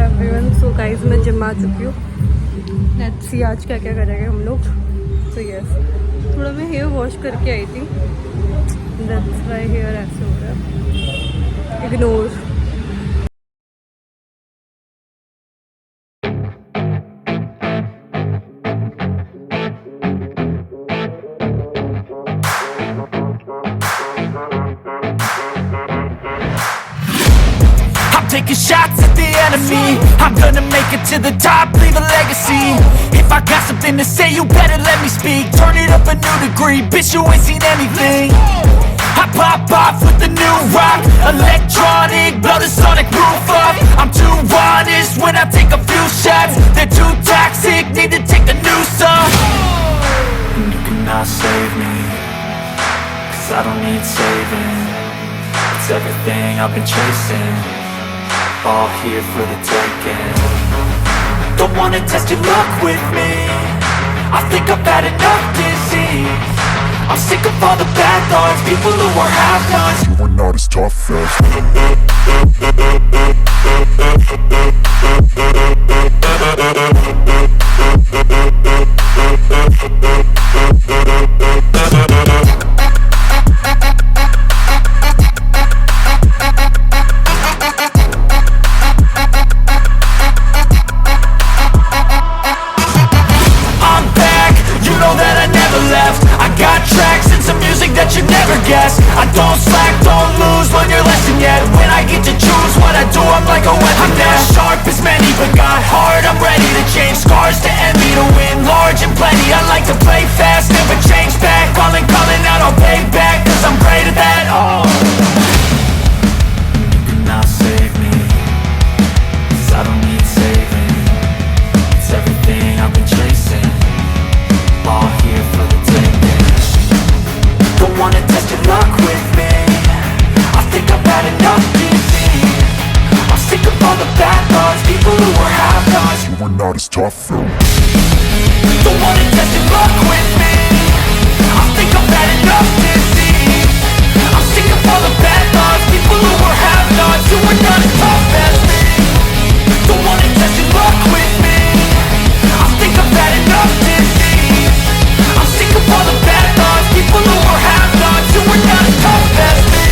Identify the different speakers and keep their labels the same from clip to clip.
Speaker 1: Everyone. So guys मैं gym आ चुकी हूँ। लेट्स सी आज क्या क्या करेंगे हम लोग। तो यस, थोड़ा मैं हेयर वॉश करके आई थी, दैट्स व्हाई हेयर ऐसे हो रहा है। Ignore.
Speaker 2: Taking shots at the enemy. I'm gonna make it to the top, leave a legacy. If I got something to say, you better let me speak. Turn it up a new degree, bitch, you ain't seen anything. I pop off with the new rock, electronic, blow the sonic roof up. I'm too honest when I take a few shots. They're too toxic, need to take a new song. And you cannot save me, 'cause I don't need saving. It's everything I've been chasing, all here for the taking. Don't wanna test your luck with me, I think I've had enough disease. I'm sick of all the bad thoughts, people who are half-nots. You are not as tough as I don't slack, don't lose, learn your lesson yet. When I get to choose what I do, I'm like a weapon. I'm not sharp as many, but got heart, I'm ready to change. Scars to envy, to win large and plenty. I like to play fast, never change back. Calling out, I'll pay back, 'cause I'm great at that. Oh, you cannot save me, 'cause I don't need saving. It's everything I've been chasing, all here for the taking. Don't wanna test your luck with me, I think I've had enough disease. I'm sick of all the bad thoughts, people who are half-nots. You are not as tough though. Don't wanna test your luck with me, I think I've had enough disease. I'm sick of all the bad thoughts, people who are half-nots. You are not as tough as me. Don't wanna test your luck with me, I think I've had enough disease. I'm sick of all the bad thoughts, people who are half-nots. You are not as tough as me.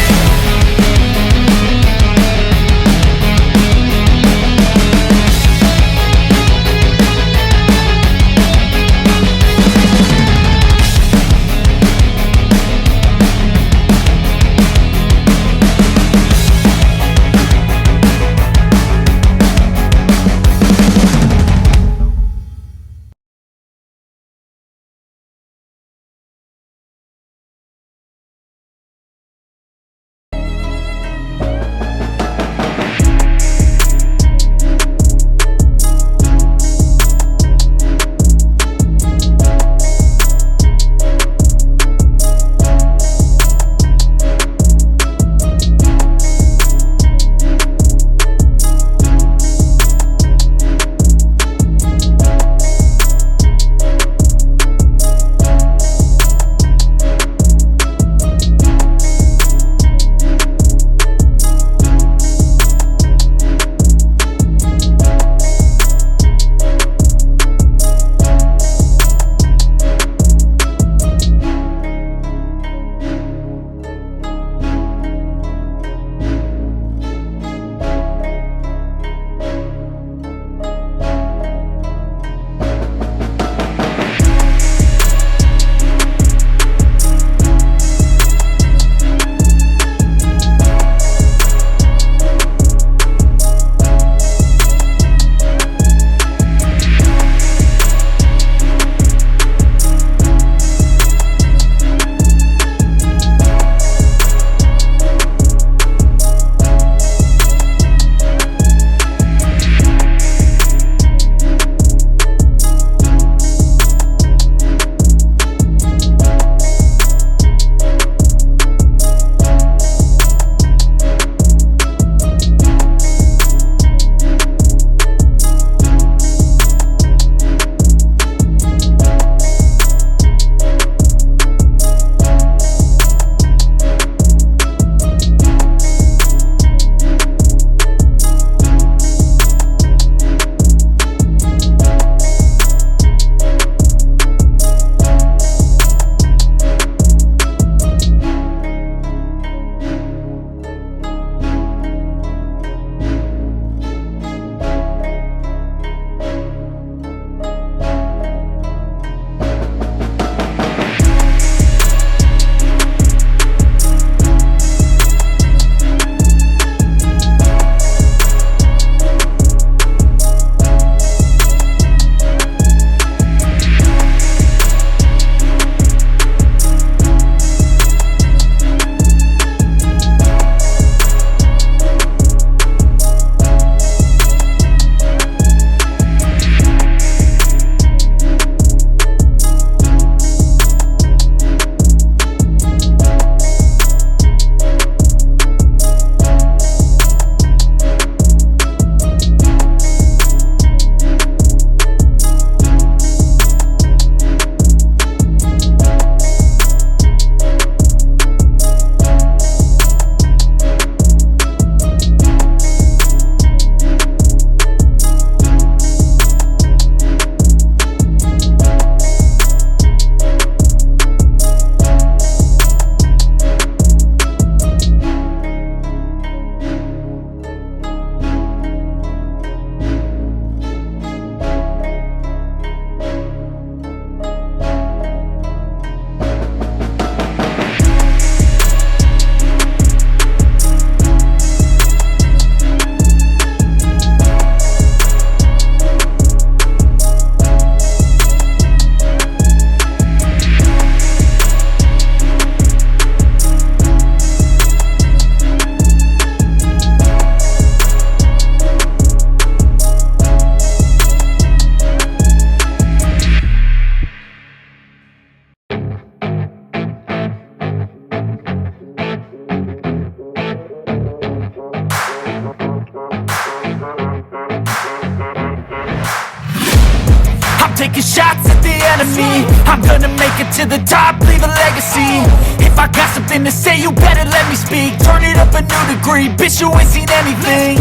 Speaker 2: taking shots at the enemy. I'm gonna make it to the top, leave a legacy. If I got something to say, you better let me speak. Turn it up a new degree, bitch, you ain't seen anything.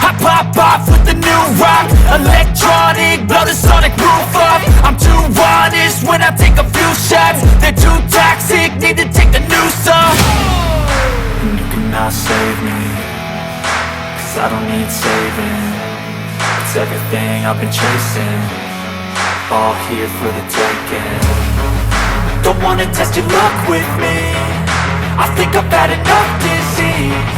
Speaker 2: I pop off with the new rock, electronic, blow the sonic roof up. I'm too honest when I take a few shots. They're too toxic, need to take a new song. And you cannot save me, cause I don't need saving. It's everything I've been chasing, all here for the taking. Don't wanna test your luck with me, I think I've had enough disease.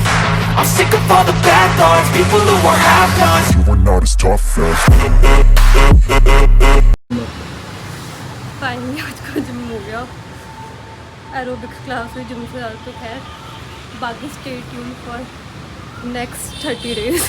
Speaker 2: I'm sick of all the bad thoughts, people who are half-nots. You are not as tough as
Speaker 1: finally आज का gym हो गया. Aerobics class हुई gym से ज़्यादा. तो खैर बाकी stay tune for next 30 days.